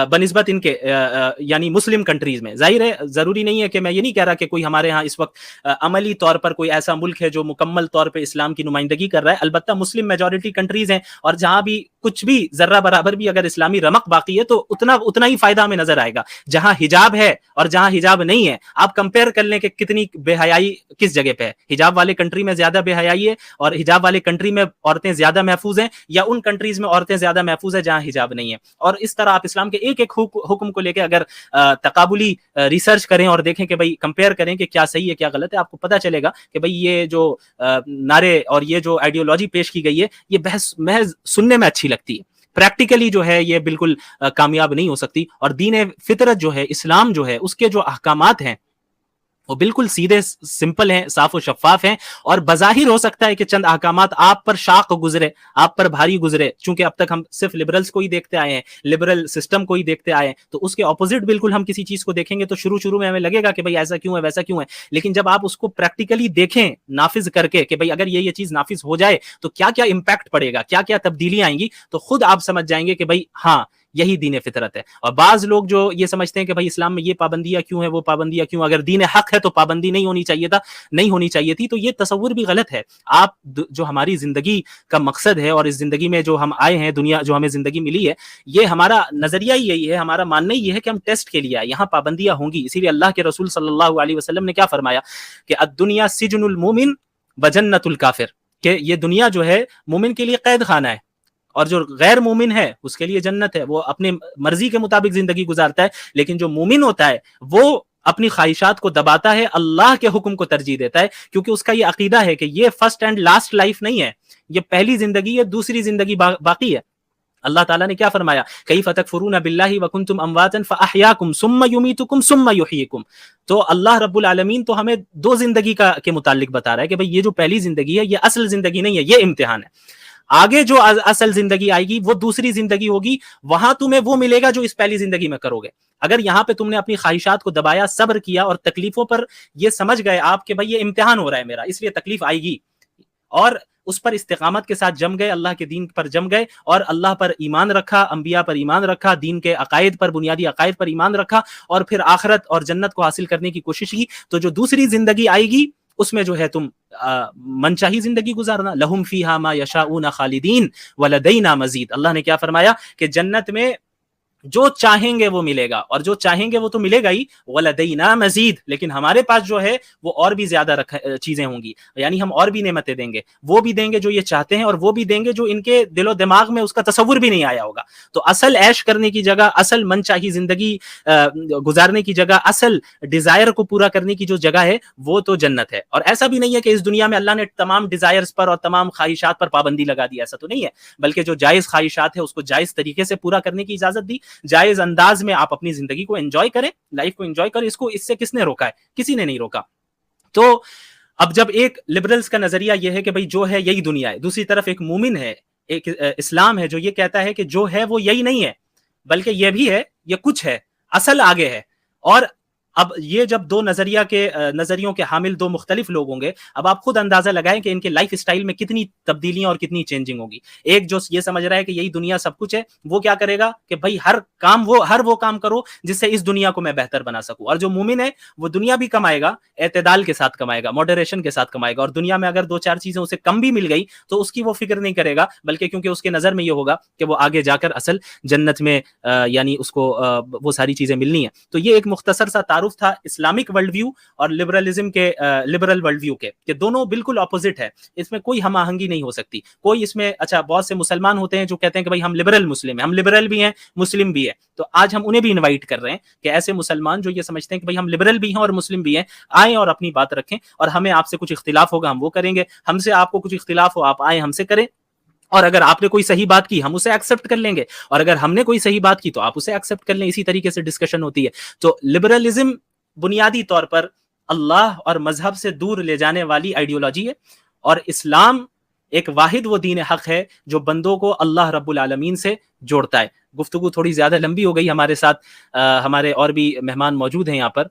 بنسبت ان کے یعنی مسلم کنٹریز میں. ظاہر ہے ضروری نہیں ہے کہ میں یہ نہیں کہہ رہا کہ کوئی ہمارے ہاں اس وقت عملی طور پر کوئی ایسا ملک ہے جو مکمل طور پہ اسلام کی نمائندگی کر رہا ہے. البتہ مسلم میجورٹی کنٹریز ہیں اور جہاں بھی کچھ بھی ذرہ برابر بھی اگر اسلامی رمق باقی ہے تو اتنا ہی فائدہ ہمیں نظر آئے گا. جہاں حجاب ہے اور جہاں حجاب نہیں ہے آپ کمپیئر کر لیں کہ کتنی بے حیائی کس جگہ پہ ہے. حجاب والے کنٹری میں زیادہ بے حیائی ہے اور حجاب والے کنٹری میں عورتیں زیادہ محفوظ ہیں, یا ان کنٹریز میں عورتیں زیادہ محفوظ ہیں جہاں حجاب نہیں ہے. اور اس طرح آپ اسلام کے ایک حکم کو لے کے اگر تقابلی ریسرچ کریں اور دیکھیں کہ بھئی کمپیئر کریں کہ کیا صحیح ہے کیا غلط ہے, آپ کو پتہ چلے گا کہ بھئی یہ جو نعرے اور یہ جو آئیڈیولوجی پیش کی گئی ہے یہ بحث محض سننے میں اچھی لگتی ہے, پریکٹیکلی جو ہے یہ بالکل کامیاب نہیں ہو سکتی. اور دین فطرت جو ہے, اسلام جو ہے, اس کے جو احکامات ہیں وہ بالکل سیدھے سمپل ہیں، صاف و شفاف ہیں، اور بظاہر ہو سکتا ہے کہ چند احکامات آپ پر شاق گزرے، آپ پر بھاری گزرے، چونکہ اب تک ہم صرف لبرلز کو ہی دیکھتے آئے ہیں، لبرل سسٹم کو ہی دیکھتے آئے ہیں، تو اس کے اپوزٹ بالکل ہم کسی چیز کو دیکھیں گے تو شروع میں ہمیں لگے گا کہ بھائی ایسا کیوں ہے، ویسا کیوں ہے، لیکن جب آپ اس کو پریکٹیکلی دیکھیں نافذ کر کے کہ بھائی اگر یہ چیز نافذ ہو جائے تو کیا کیا امپیکٹ پڑے گا، کیا کیا تبدیلیاں آئیں گی، تو خود آپ سمجھ جائیں گے کہ بھائی ہاں یہی دین فطرت ہے۔ اور بعض لوگ جو یہ سمجھتے ہیں کہ بھائی اسلام میں یہ پابندیاں کیوں ہیں، وہ پابندیاں کیوں، اگر دین حق ہے تو پابندی نہیں ہونی چاہیے تھی، تو یہ تصور بھی غلط ہے۔ آپ جو ہماری زندگی کا مقصد ہے اور اس زندگی میں جو ہم آئے ہیں، دنیا جو ہمیں زندگی ملی ہے، یہ ہمارا نظریہ ہی یہی ہے، ہمارا ماننا ہی یہ ہے کہ ہم ٹیسٹ کے لیے آئے، یہاں پابندیاں ہوں گی۔ اسی لیے اللہ کے رسول صلی اللہ علیہ وسلم نے کیا فرمایا کہ الدنیا سجن المومن وجنت الکافر، کہ یہ دنیا جو ہے مومن کے لیے قید خانہ ہے، اور جو غیر مومن ہے اس کے لیے جنت ہے، وہ اپنے مرضی کے مطابق زندگی گزارتا ہے، لیکن جو مومن ہوتا ہے وہ اپنی خواہشات کو دباتا ہے، اللہ کے حکم کو ترجیح دیتا ہے، کیونکہ اس کا یہ عقیدہ ہے کہ یہ فرسٹ اینڈ لاسٹ لائف نہیں ہے، یہ پہلی زندگی ہے، دوسری زندگی باقی ہے۔ اللہ تعالیٰ نے کیا فرمایا، کیف تکفرون باللہ وکنتم امواتا فاحیاکم ثم یمیتکم ثم یحییکم، تو اللہ رب العالمین تو ہمیں دو زندگی کے متعلق بتا رہا ہے کہ بھئی یہ جو پہلی زندگی ہے یہ اصل زندگی نہیں ہے، یہ امتحان ہے، آگے جو اصل زندگی آئے گی وہ دوسری زندگی ہوگی، وہاں تمہیں وہ ملے گا جو اس پہلی زندگی میں کرو گے۔ اگر یہاں پہ تم نے اپنی خواہشات کو دبایا، صبر کیا، اور تکلیفوں پر یہ سمجھ گئے آپ کہ بھئی یہ امتحان ہو رہا ہے میرا، اس لیے تکلیف آئے گی، اور اس پر استقامت کے ساتھ جم گئے، اللہ کے دین پر جم گئے، اور اللہ پر ایمان رکھا، انبیاء پر ایمان رکھا، دین کے عقائد پر، بنیادی عقائد پر ایمان رکھا، اور پھر آخرت اور جنت کو حاصل کرنے کی کوشش کی، تو جو دوسری زندگی آئے گی اس میں جو ہے تم منچاہی زندگی گزارنا، لہم فیہا ما یشاؤون خالدین ولدینا مزید۔ اللہ نے کیا فرمایا کہ جنت میں جو چاہیں گے وہ ملے گا، اور جو چاہیں گے وہ تو ملے گا ہی، ولدینا مزید، لیکن ہمارے پاس جو ہے وہ اور بھی زیادہ چیزیں ہوں گی، یعنی ہم اور بھی نعمتیں دیں گے، وہ بھی دیں گے جو یہ چاہتے ہیں، اور وہ بھی دیں گے جو ان کے دل و دماغ میں اس کا تصور بھی نہیں آیا ہوگا۔ تو اصل عیش کرنے کی جگہ، اصل من چاہی زندگی گزارنے کی جگہ، اصل ڈیزائر کو پورا کرنے کی جو جگہ ہے وہ تو جنت ہے۔ اور ایسا بھی نہیں ہے کہ اس دنیا میں اللہ نے تمام ڈیزائرز پر اور تمام خواہشات پر پابندی لگا دی، ایسا تو نہیں ہے، بلکہ جو جائز خواہشات ہے اس کو جائز طریقے سے پورا کرنے کی اجازت دی، جائز انداز میں آپ اپنی زندگی کو انجوائے کریں، لائف کو انجوائے کریں، اس سے کس نے روکا ہے؟ کسی نے نہیں روکا۔ تو اب جب ایک لبرلز کا نظریہ یہ ہے کہ بھئی جو ہے یہی دنیا ہے، دوسری طرف ایک مومن ہے، ایک اسلام ہے جو یہ کہتا ہے کہ جو ہے وہ یہی نہیں ہے، بلکہ یہ بھی ہے، یہ کچھ ہے، اصل آگے ہے۔ اور اب یہ جب دو نظریوں کے حامل دو مختلف لوگ ہوں گے، اب آپ خود اندازہ لگائیں کہ ان کے لائف اسٹائل میں کتنی تبدیلیاں اور کتنی چینجنگ ہوگی۔ ایک جو یہ سمجھ رہا ہے کہ یہی دنیا سب کچھ ہے، وہ کیا کرے گا کہ بھائی ہر وہ کام کرو جس سے اس دنیا کو میں بہتر بنا سکوں۔ اور جو مومن ہے وہ دنیا بھی کمائے گا، اعتدال کے ساتھ کمائے گا، ماڈریشن کے ساتھ کمائے گا، اور دنیا میں اگر دو چار چیزیں اسے کم بھی مل گئی تو اس کی وہ فکر نہیں کرے گا، بلکہ کیونکہ اس کے نظر میں یہ ہوگا کہ وہ آگے جا کر اصل جنت میں یعنی اس کو وہ ساری چیزیں ملنی ہیں۔ تو یہ ایک مختصر سا تعارف تھا اسلامک ورلڈ ویو اور لبرلزم کے لبرل ورلڈ ویو کے، کہ دونوں بالکل اپوزٹ ہے، اس میں کوئی ہم آہنگی نہیں ہو سکتی، کوئی اس میں اچھا بہت سے مسلمان ہوتے ہیں جو کہتے ہیں کہ بھائی ہم لبرل مسلم ہیں، ہم لبرل بھی ہیں مسلم بھی ہیں، تو آج ہم انہیں بھی انوائٹ کر رہے ہیں کہ ایسے مسلمان جو یہ سمجھتے ہیں کہ بھائی ہم لبرل بھی ہیں اور مسلم بھی ہیں، آئیں اور اپنی بات رکھیں، اور ہمیں آپ سے کچھ اختلاف ہوگا ہم وہ کریں گے، ہم سے آپ کو کچھ اختلاف ہو آپ آئیں ہم سے کریں، اور اگر آپ نے کوئی صحیح بات کی ہم اسے ایکسپٹ کر لیں گے، اور اگر ہم نے کوئی صحیح بات کی تو آپ اسے ایکسپٹ کر لیں، اسی طریقے سے ڈسکشن ہوتی ہے۔ تو لبرلزم بنیادی طور پر اللہ اور مذہب سے دور لے جانے والی آئیڈیولوجی ہے، اور اسلام ایک واحد وہ دین حق ہے جو بندوں کو اللہ رب العالمین سے جوڑتا ہے۔ گفتگو تھوڑی زیادہ لمبی ہو گئی، ہمارے ساتھ ہمارے اور بھی مہمان موجود ہیں یہاں پر،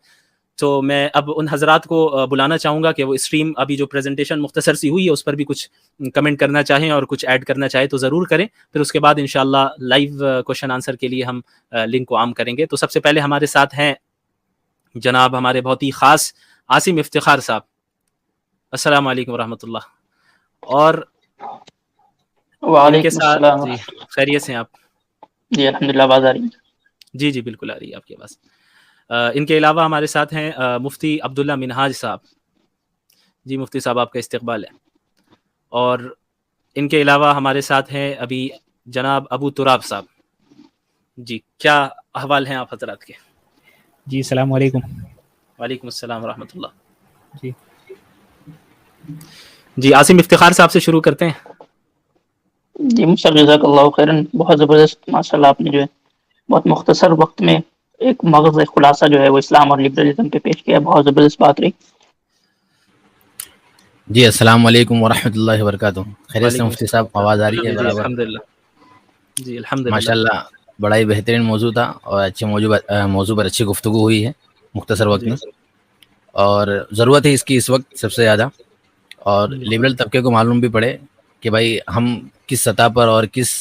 تو میں اب ان حضرات کو بلانا چاہوں گا کہ وہ اسٹریم ابھی جو پریزنٹیشن مختصر سی ہوئی ہے اس پر بھی کچھ کمنٹ کرنا چاہیں اور کچھ ایڈ کرنا چاہیں تو ضرور کریں، پھر اس کے بعد انشاءاللہ لائیو کوشچن آنسر کے لیے ہم لنک کو عام کریں گے۔ تو سب سے پہلے ہمارے ساتھ ہیں جناب ہمارے بہت ہی خاص عاصم افتخار صاحب، السلام علیکم ورحمۃ اللہ، اور ان کے وعلیکم ساتھ السلام جی خیریت سے ہیں آپ؟ جی الحمدللہ، آواز آ رہی ہے؟ جی بالکل آ رہی ہے آپ کی آواز۔ ان کے علاوہ ہمارے ساتھ ہیں مفتی عبداللہ منہاج صاحب، جی مفتی صاحب آپ کا استقبال ہے۔ اور ان کے علاوہ ہمارے ساتھ ہیں ابھی جناب ابو تراب صاحب، جی کیا احوال ہیں آپ حضرات کے؟ جی السلام علیکم۔ وعلیکم السلام ورحمۃ اللہ۔ جی جی عاصم افتخار صاحب سے شروع کرتے ہیں۔ جی ماشاءاللہ، جزاک اللہ خیرن، بہت زبردست ماشاءاللہ، آپ نے جو ہے بہت مختصر وقت میں ایک مغز خلاصہ جو ہے وہ اسلام اور لبرلزم پہ پیش کیا. بہت زبردست بات رہی. جی السلام علیکم ورحمۃ اللہ وبرکاتہ. خیریت سے مفتی صاحب؟ آواز آ رہی ہے جی برابر؟ الحمدللہ. جی الحمدللہ. ماشاء اللہ بڑا ہی بہترین موضوع تھا اور اچھے موضوع پر اچھی گفتگو ہوئی ہے مختصر وقت میں، اور ضرورت ہے اس کی اس وقت سب سے زیادہ. اور لبرل طبقے کو معلوم بھی پڑے کہ بھائی ہم کس سطح پر اور کس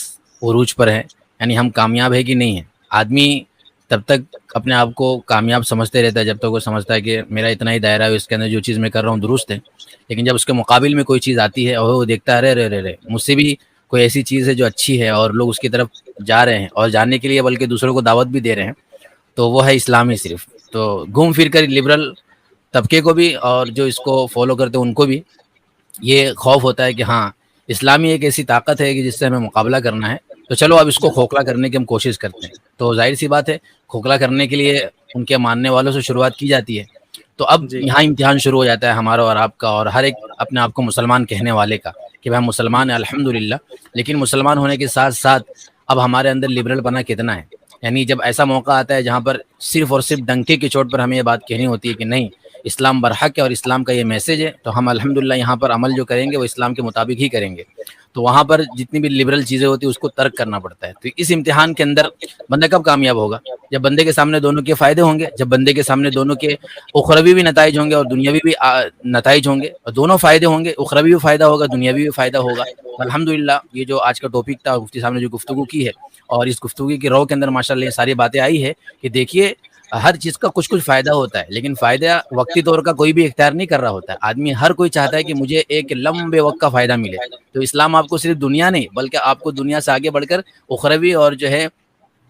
عروج پر ہیں، یعنی ہم کامیاب ہے کہ نہیں ہیں. آدمی تب تک اپنے آپ کو کامیاب سمجھتے رہتا ہے جب تک وہ سمجھتا ہے کہ میرا اتنا ہی دائرہ ہے، اس کے اندر جو چیز میں کر رہا ہوں درست ہے. لیکن جب اس کے مقابل میں کوئی چیز آتی ہے اور وہ دیکھتا ہے رے مجھ سے بھی کوئی ایسی چیز ہے جو اچھی ہے اور لوگ اس کی طرف جا رہے ہیں اور جاننے کے لیے بلکہ دوسروں کو دعوت بھی دے رہے ہیں، تو وہ ہے اسلام ہی صرف. تو گھوم پھر کر لبرل طبقے کو بھی اور جو اس کو فالو کرتے ہیں ان کو بھی یہ خوف ہوتا ہے کہ ہاں اسلامی ایک ایسی طاقت ہے کہ جس سے ہمیں مقابلہ کرنا ہے، تو چلو اب اس کو کھوکھلا کرنے کی ہم کوشش کرتے ہیں. تو ظاہر سی بات ہے کھوکھلا کرنے کے لیے ان کے ماننے والوں سے شروعات کی جاتی ہے. تو اب یہاں امتحان شروع ہو جاتا ہے ہمارا اور آپ کا اور ہر ایک اپنے آپ کو مسلمان کہنے والے کا کہ بھائی ہم مسلمان ہیں الحمدللہ. لیکن مسلمان ہونے کے ساتھ ساتھ اب ہمارے اندر لبرل بنا کتنا ہے. یعنی جب ایسا موقع آتا ہے جہاں پر صرف اور صرف ڈنکے کی چوٹ پر ہمیں یہ بات کہنی ہوتی ہے کہ نہیں اسلام برحق ہے اور اسلام کا یہ میسج ہے، تو ہم الحمدللہ یہاں پر عمل جو کریں گے وہ اسلام کے مطابق ہی کریں گے. تو وہاں پر جتنی بھی لبرل چیزیں ہوتی ہیں اس کو ترک کرنا پڑتا ہے. تو اس امتحان کے اندر بندہ کب کامیاب ہوگا؟ جب بندے کے سامنے دونوں کے فائدے ہوں گے، جب بندے کے سامنے دونوں کے اخروی بھی نتائج ہوں گے اور دنیاوی بھی نتائج ہوں گے، اور دونوں فائدے ہوں گے، اخروی بھی فائدہ ہوگا، دنیاوی بھی فائدہ ہوگا. الحمدللہ یہ جو آج کا ٹاپک تھا مفتی صاحب نے جو گفتگو کی ہے، اور اس گفتگو کی رو کے اندر ماشاءاللہ یہ ساری باتیں آئی ہے کہ دیکھیے ہر چیز کا کچھ فائدہ ہوتا ہے، لیکن فائدہ وقتی طور کا کوئی بھی اختیار نہیں کر رہا ہوتا ہے. آدمی ہر کوئی چاہتا ہے کہ مجھے ایک لمبے وقت کا فائدہ ملے. تو اسلام آپ کو صرف دنیا نہیں بلکہ آپ کو دنیا سے آگے بڑھ کر اخروی اور جو ہے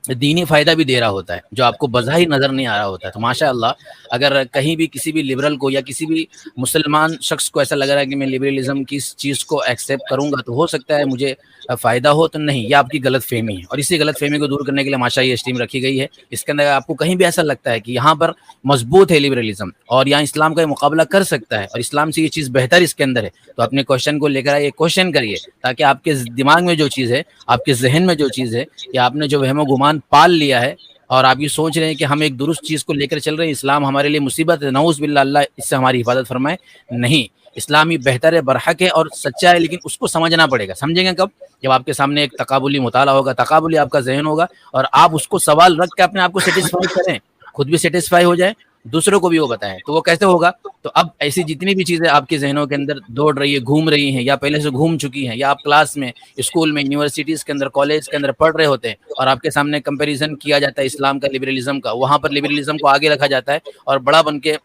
دینی فائدہ بھی دے رہا ہوتا ہے، جو آپ کو بظاہر نظر نہیں آ رہا ہوتا ہے. تو ماشاءاللہ اگر کہیں بھی کسی بھی لبرل کو یا کسی بھی مسلمان شخص کو ایسا لگ رہا ہے کہ میں لبرلزم کی اس چیز کو ایکسیپٹ کروں گا تو ہو سکتا ہے مجھے فائدہ ہو، تو نہیں، یہ آپ کی غلط فہمی ہے. اور اسی غلط فہمی کو دور کرنے کے لیے ماشاءاللہ یہ اسٹریم رکھی گئی ہے. اس کے اندر آپ کو کہیں بھی ایسا لگتا ہے کہ یہاں پر مضبوط ہے لبرلزم اور یہاں اسلام کا یہ مقابلہ کر سکتا ہے اور اسلام سے یہ چیز بہتر اس کے اندر ہے، تو اپنے کوشچن کو لے کر آئیے، کوشچن کریے، تاکہ آپ کے دماغ میں جو چیز ہے، آپ کے ذہن میں جو چیز ہے، یا آپ نے جو وہم و گمان پال لیا ہے اور آپ یہ سوچ رہے ہیں کہ ہم ایک درست چیز کو لے کر چل رہے ہیں، اسلام ہمارے لیے مصیبت ہے، نعوذ باللہ اللہ اس سے ہماری حفاظت فرمائے. نہیں، اسلام ہی بہتر ہے، برحق ہے اور سچا ہے، لیکن اس کو سمجھنا پڑے گا. سمجھیں گے کب؟ جب آپ کے سامنے ایک تقابلی مطالعہ ہوگا، تقابلی آپ کا ذہن ہوگا، اور آپ اس کو سوال رکھ کے اپنے آپ کو سیٹسفائی کریں، خود بھی سیٹسفائی ہو جائے، دوسروں کو بھی وہ بتائیں. تو وہ کیسے ہوگا؟ تو اب ایسی جتنی بھی چیزیں آپ کے ذہنوں کے اندر دوڑ رہی ہے، گھوم رہی ہیں، یا پہلے سے گھوم چکی ہیں، یا آپ کلاس میں، اسکول میں، یونیورسٹیز کے اندر، کالج کے اندر پڑھ رہے ہوتے ہیں اور آپ کے سامنے کمپیریزن کیا جاتا ہے اسلام کا لبرلزم کا، وہاں پر لبرلزم کو آگے رکھا جاتا ہے اور بڑا بن کے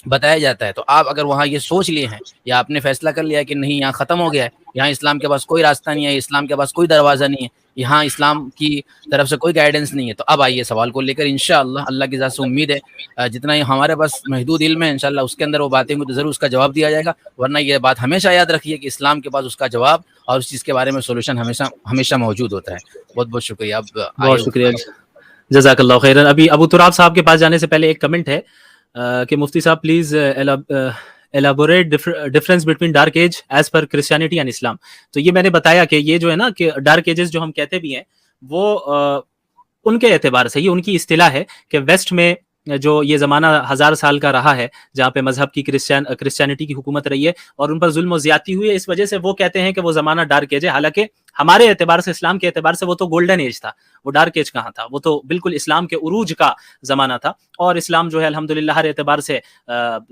بتایا جاتا ہے. تو آپ اگر وہاں یہ سوچ لیے ہیں یا آپ نے فیصلہ کر لیا ہے کہ نہیں یہاں ختم ہو گیا ہے، یہاں اسلام کے پاس کوئی راستہ نہیں ہے، اسلام کے پاس کوئی دروازہ نہیں ہے، یہاں اسلام کی طرف سے کوئی گائیڈنس نہیں ہے، تو اب آئیے سوال کو لے کر انشاءاللہ اللہ کی ذات سے امید ہے جتنا ہی ہمارے پاس محدود علم ہے انشاءاللہ اس کے اندر وہ باتیں تو ضرور اس کا جواب دیا جائے گا. ورنہ یہ بات ہمیشہ یاد رکھیے کہ اسلام کے پاس اس کا جواب اور اس چیز کے بارے میں سولوشن ہمیشہ موجود ہوتا ہے. بہت بہت شکریہ. اب بہت شکریہ، جزاک اللہ خیرا. ابھی ابو تراب صاحب کے پاس جانے سے پہلے ایک کمنٹ ہے کہ مفتی صاحب please elaborate difference between dark age as per Christianity and Islam. تو یہ میں نے بتایا کہ یہ جو ہے نا کہ ڈارک ایجز جو ہم کہتے بھی ہیں وہ ان کے اعتبار سے یہ ان کی اصطلاح ہے کہ ویسٹ میں جو یہ زمانہ 1000 سال کا رہا ہے جہاں پہ مذہب کی کرسچینٹی کی حکومت رہی ہے اور ان پر ظلم و زیادتی ہوئی ہے، اس وجہ سے وہ کہتے ہیں کہ وہ زمانہ ڈارک ایج ہے. حالانکہ ہمارے اعتبار سے، اسلام کے اعتبار سے وہ تو گولڈن ایج تھا، وہ ڈارک ایج کہاں تھا، وہ تو بالکل اسلام کے عروج کا زمانہ تھا. اور اسلام جو ہے الحمدللہ ہر اعتبار سے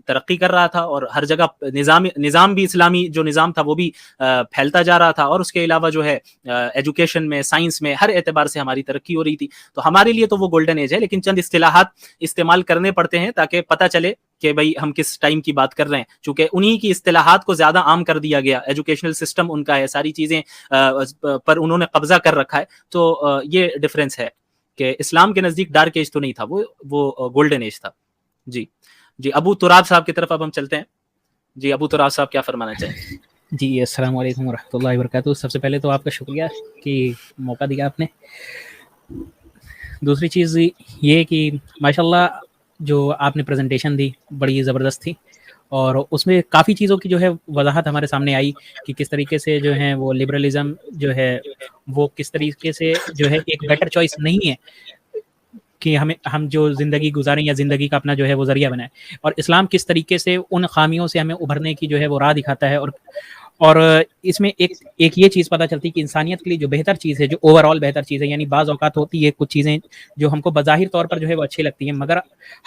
ترقی کر رہا تھا اور ہر جگہ نظام بھی اسلامی جو نظام تھا وہ بھی پھیلتا جا رہا تھا، اور اس کے علاوہ جو ہے ایجوکیشن میں، سائنس میں، ہر اعتبار سے ہماری ترقی ہو رہی تھی. تو ہمارے لیے تو وہ گولڈن ایج ہے، لیکن چند اصطلاحات استعمال کرنے پڑتے ہیں تاکہ پتہ چلے کہ بھئی ہم کس ٹائم کی بات کر رہے ہیں. چونکہ انہی کی اصطلاحات کو زیادہ عام کر دیا گیا، ایجوکیشنل سسٹم ان کا ہے، ساری چیزیں پر انہوں نے قبضہ کر رکھا ہے. تو یہ ڈفرینس ہے کہ اسلام کے نزدیک ڈارک ایج تو نہیں تھا، وہ گولڈن ایج تھا. جی ابو تراب صاحب کی طرف اب ہم چلتے ہیں. جی ابو تراب صاحب کیا فرمانا چاہیں؟ جی السلام علیکم ورحمۃ اللہ وبرکاتہ. سب سے پہلے تو آپ کا شکریہ کہ موقع دیا آپ نے. دوسری چیز یہ کہ ماشاءاللہ جو آپ نے پریزنٹیشن دی بڑی زبردست تھی، اور اس میں کافی چیزوں کی جو ہے وضاحت ہمارے سامنے آئی کہ کس طریقے سے جو ہے وہ لبرلزم جو ہے وہ کس طریقے سے جو ہے ایک بیٹر چوائس نہیں ہے. کہ ہم جو زندگی گزاریں یا زندگی کا اپنا جو ہے وہ ذریعہ بنائیں. اور اسلام کس طریقے سے ان خامیوں سے ہمیں ابھرنے کی جو ہے وہ راہ دکھاتا ہے. اور اس میں ایک یہ چیز پتہ چلتی ہے کہ انسانیت کے لیے جو بہتر چیز ہے, جو اوور آل بہتر چیز ہے, یعنی بعض اوقات ہوتی ہے کچھ چیزیں جو ہم کو بظاہر طور پر جو ہے وہ اچھی لگتی ہیں, مگر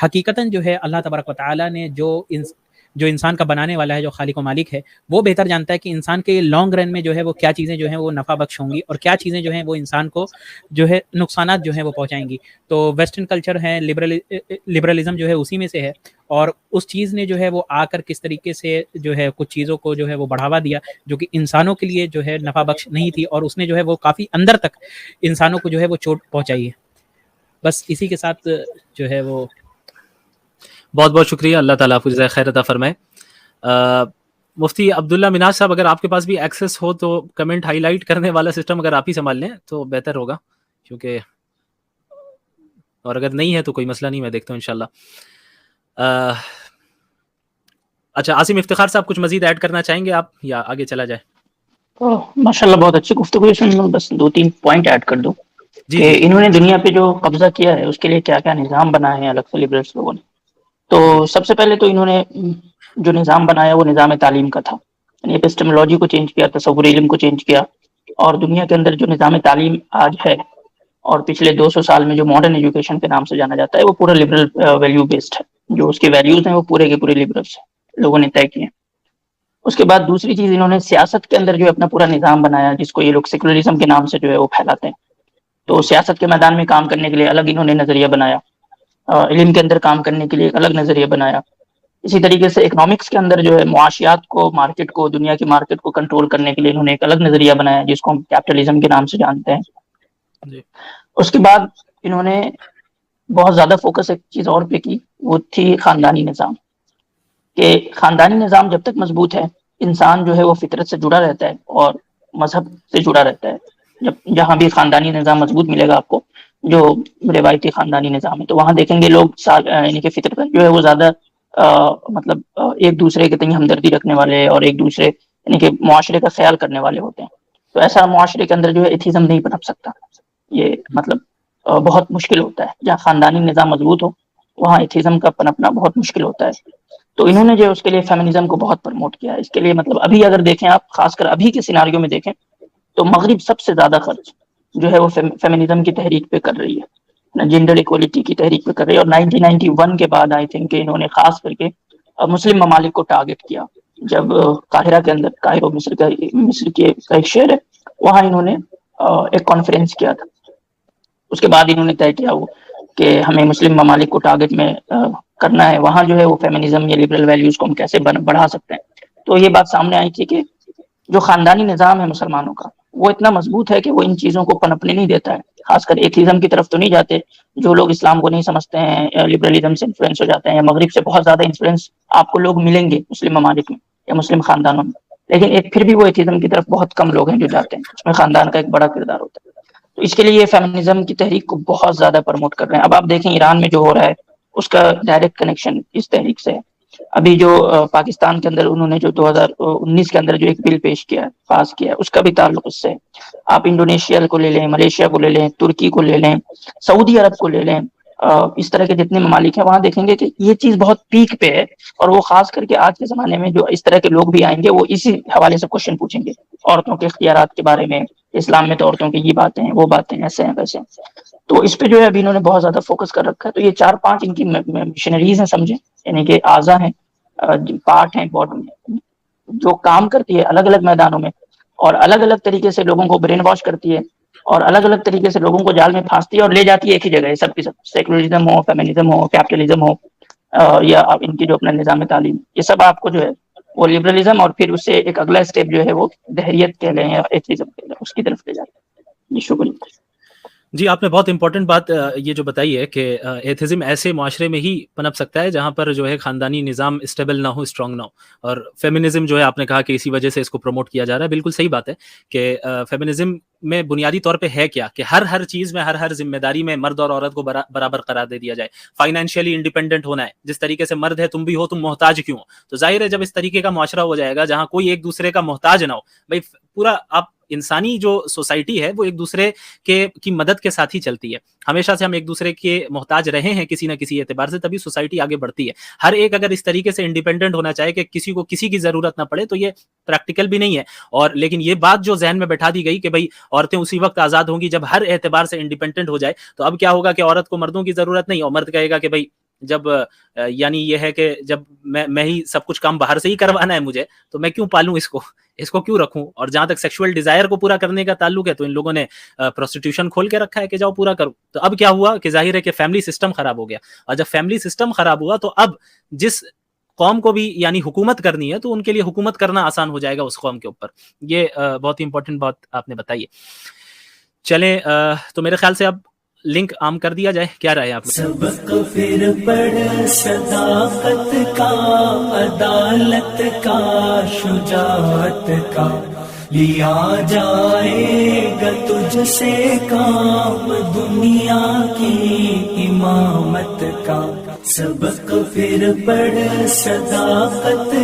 حقیقتاً جو ہے اللہ تبارک و تعالیٰ نے جو انسان کا بنانے والا ہے, جو خالق و مالک ہے, وہ بہتر جانتا ہے کہ انسان کے لانگ رن میں جو ہے وہ کیا چیزیں جو ہیں وہ نفع بخش ہوں گی اور کیا چیزیں جو ہیں وہ انسان کو جو ہے نقصانات جو ہیں وہ پہنچائیں گی. تو ویسٹرن کلچر ہے, لبرلزم جو ہے اسی میں سے ہے, اور اس چیز نے جو ہے وہ آ کر کس طریقے سے جو ہے کچھ چیزوں کو جو ہے وہ بڑھاوا دیا جو کہ انسانوں کے لیے جو ہے نفع بخش نہیں تھی, اور اس نے جو ہے وہ کافی اندر تک انسانوں کو جو ہے وہ چوٹ پہنچائی ہے. بس اسی کے ساتھ جو ہے وہ بہت بہت شکریہ. اللہ تعالیٰ آپ کو جزائے خیر عطا فرمائے. مفتی عبداللہ مناج صاحب, اگر آپ کے پاس بھی ایکسیس ہو تو کمنٹ ہائی لائٹ کرنے والا سسٹم اگر آپ ہی سنبھال لیں تو بہتر ہوگا, کیونکہ اور اگر نہیں ہے تو کوئی مسئلہ نہیں, میں دیکھتا ہوں انشاءاللہ. اچھا عاصم افتخار صاحب, کچھ مزید ایڈ کرنا چاہیں گے آپ یا آگے چلا جائے؟ ماشاءاللہ بہت اچھی گفتگو ہے. میں بس 2-3 پوائنٹ ایڈ کر دوں کہ انہوں نے دنیا پہ جو قبضہ کیا ہے اس کے لیے کیا کیا نظام بنائے ہیں الگ سے لبرلس لوگوں نے. تو سب سے پہلے تو انہوں نے جو نظام بنایا وہ نظام تعلیم کا تھا, یعنی ایپسٹمولوجی کو چینج کیا, تصور علم کو چینج کیا, اور دنیا کے اندر جو نظام تعلیم آج ہے اور پچھلے 200 سال میں جو ماڈرن ایجوکیشن کے نام سے جانا جاتا ہے وہ پورا لبرل ویلیو بیسڈ ہے. جو اس کے ویلیوز ہیں وہ پورے کے پورے لبرلس لوگوں نے طے کیے. اس کے بعد دوسری چیز, انہوں نے سیاست کے اندر جو اپنا پورا نظام بنایا جس کو یہ لوگ سیکولرزم کے نام سے جو ہے وہ پھیلاتے ہیں. تو سیاست کے میدان میں کام کرنے کے لیے الگ انہوں نے نظریہ بنایا, علم کے اندر کام کرنے کے لیے ایک الگ نظریہ بنایا. اسی طریقے سے اکنامکس کے اندر جو ہے معاشیات کو, مارکیٹ کو, دنیا کی مارکیٹ کو کنٹرول کرنے کے لیے انہوں نے ایک الگ نظریہ بنایا جس کو ہم کیپٹلزم کے نام سے جانتے ہیں. اس کے بعد انہوں نے بہت زیادہ فوکس ایک چیز اور پہ کی, وہ تھی خاندانی نظام. کہ خاندانی نظام جب تک مضبوط ہے انسان جو ہے وہ فطرت سے جڑا رہتا ہے اور مذہب سے جڑا رہتا ہے. جہاں بھی خاندانی نظام مضبوط ملے گا آپ کو, جو روایتی خاندانی نظام ہے, تو وہاں دیکھیں گے لوگ یعنی کہ فطرت جو ہے وہ زیادہ مطلب ایک دوسرے کے تئیں ہمدردی رکھنے والے اور ایک دوسرے یعنی کہ معاشرے کا خیال کرنے والے ہوتے ہیں. تو ایسا معاشرے کے اندر جو ہے ایتھیزم نہیں پنپ سکتا. یہ مطلب بہت مشکل ہوتا ہے. جہاں خاندانی نظام مضبوط ہو وہاں ایتھیزم کا پنپنا بہت مشکل ہوتا ہے. تو انہوں نے جو اس کے لیے فیمنزم کو بہت پروموٹ کیا ہے. اس کے لیے مطلب ابھی اگر دیکھیں آپ, خاص کر ابھی کے سیناریو میں دیکھیں تو مغرب سب سے زیادہ خرچ جو ہے وہ فیمنزم کی تحریک پہ کر رہی ہے, جینڈر ایکوالٹی کی تحریک پہ کر رہی ہے. اور 1991 کے بعد آئی تھنک کہ انہوں نے خاص کر کے مسلم ممالک کو ٹارگٹ کیا. جب قاہرہ کے اندر, قاہرہ مصر کے ایک شہر ہے, وہاں انہوں نے ایک کانفرنس کیا تھا. اس کے بعد انہوں نے طے کیا وہ کہ ہمیں مسلم ممالک کو ٹارگٹ میں کرنا ہے, وہاں جو ہے وہ فیمنزم یا لبرل ویلیوز کو ہم کیسے بڑھا سکتے ہیں. تو یہ بات سامنے آئی تھی کہ جو خاندانی نظام ہے مسلمانوں کا وہ اتنا مضبوط ہے کہ وہ ان چیزوں کو پنپنے نہیں دیتا ہے. خاص کر ایتھیزم کی طرف تو نہیں جاتے. جو لوگ اسلام کو نہیں سمجھتے ہیں لبرلزم سے انفلوئنس ہو جاتے ہیں, یا مغرب سے بہت زیادہ انفلوئنس آپ کو لوگ ملیں گے مسلم ممالک میں یا مسلم خاندانوں میں, لیکن پھر بھی وہ ایتھیزم کی طرف بہت کم لوگ ہیں جو جاتے ہیں. اس میں خاندان کا ایک بڑا کردار ہوتا ہے. تو اس کے لیے یہ فیمنزم کی تحریک کو بہت زیادہ پروموٹ کر رہے ہیں. اب آپ دیکھیں ایران میں جو ہو رہا ہے اس کا ڈائریکٹ کنیکشن اس تحریک سے ہے. ابھی جو پاکستان کے اندر انہوں نے جو 2019 کے اندر جو ایک بل پیش کیا, پاس کیا, اس کا بھی تعلق اس سے ہے. آپ انڈونیشیا کو لے لیں, ملیشیا کو لے لیں, ترکی کو لے لیں, سعودی عرب کو لے لیں, اس طرح کے جتنے ممالک ہیں وہاں دیکھیں گے کہ یہ چیز بہت پیک پہ ہے. اور وہ خاص کر کے آج کے زمانے میں جو اس طرح کے لوگ بھی آئیں گے وہ اسی حوالے سے کوشچن پوچھیں گے عورتوں کے اختیارات کے بارے میں. اسلام میں تو عورتوں کی یہ باتیں ہیں, وہ باتیں ایسے ہیں ویسے ہیں. تو اس پہ جو ہے ابھی انہوں نے بہت زیادہ فوکس کر رکھا ہے. تو یہ 4-5 ان کی مشنریز ہیں سمجھیں, یعنی کہ اعضا ہیں, پارٹ ہیں باڈی میں, جو کام کرتی ہے الگ الگ میدانوں میں اور الگ الگ طریقے سے لوگوں کو برین واش کرتی ہے اور الگ الگ طریقے سے لوگوں کو جال میں پھانستی ہے اور لے جاتی ہے ایک ہی جگہ. سب کی سب, سیکولرزم ہو, فیمنزم ہو, کیپٹلزم ہو, یا ان کی جو اپنا نظام تعلیم, یہ سب آپ کو جو ہے وہ لبرلزم اور پھر اس سے ایک اگلا اسٹیپ جو ہے وہ دہریت کہہ لیں یا ایتھیزم کہہ لیں, اس کی طرف لے جاتے ہیں. جی شکریہ. جی آپ نے بہت امپورٹنٹ بات یہ جو بتائی ہے کہ ایتھیزم ایسے معاشرے میں ہی پنپ سکتا ہے جہاں پر جو ہے خاندانی نظام اسٹیبل نہ ہو, اسٹرانگ نہ ہو. اور فیمنزم جو ہے آپ نے کہا کہ اسی وجہ سے اس کو پروموٹ کیا جا رہا ہے. بالکل صحیح بات ہے کہ فیمنزم میں بنیادی طور پہ ہے کیا کہ ہر چیز میں, ہر ذمہ داری میں مرد اور عورت کو برابر قرار دے دیا جائے. فائنینشیلی انڈیپینڈنٹ ہونا ہے, جس طریقے سے مرد ہے تم بھی ہو, تم محتاج کیوں ہو. تو ظاہر ہے جب اس طریقے کا معاشرہ ہو جائے گا جہاں کوئی ایک دوسرے کا محتاج نہ ہو, بھائی پورا آپ انسانی جو سوسائٹی ہے وہ ایک دوسرے کی مدد کے ساتھ ہی چلتی ہے. ہمیشہ سے ہم ایک دوسرے کے محتاج رہے ہیں کسی نہ کسی اعتبار سے, تبھی سوسائٹی آگے بڑھتی ہے. ہر ایک اگر اس طریقے سے انڈیپینڈنٹ ہونا چاہے کہ کسی کو کسی کی ضرورت نہ پڑے تو یہ پریکٹیکل بھی نہیں ہے. اور لیکن یہ بات جو ذہن میں بیٹھا دی گئی کہ بھائی عورتیں اسی وقت آزاد ہوں گی جب ہر اعتبار سے انڈیپینڈنٹ ہو جائے, تو اب کیا ہوگا کہ عورت کو مردوں کی ضرورت نہیں, اور مرد کہے گا کہ بھائی جب یعنی یہ ہے کہ جب میں ہی سب کچھ کام باہر سے ہی کروانا ہے مجھے, تو میں کیوں پالوں اس کو کیوں رکھوں. اور جہاں تک سیکشول ڈیزائر کو پورا کرنے کا تعلق ہے تو ان لوگوں نے پروسٹیٹیوشن کھول کے رکھا ہے کہ جاؤ پورا کرو. تو اب کیا ہوا کہ ظاہر ہے کہ فیملی سسٹم خراب ہو گیا, اور جب فیملی سسٹم خراب ہوا تو اب جس قوم کو بھی یعنی حکومت کرنی ہے تو ان کے لیے حکومت کرنا آسان ہو جائے گا اس قوم کے اوپر. یہ بہت ہی امپورٹنٹ بات آپ نے بتائی ہے. چلیں تو میرے خیال سے اب لنک عام کر دیا جائے, کیا رائے آپ؟ سبق پھر پڑھ صداقت کا, عدالت کا, شجاعت کا, لیا جائے گا تجھ سے کام دنیا کی امامت کا. سبق پھر پڑھ صداقت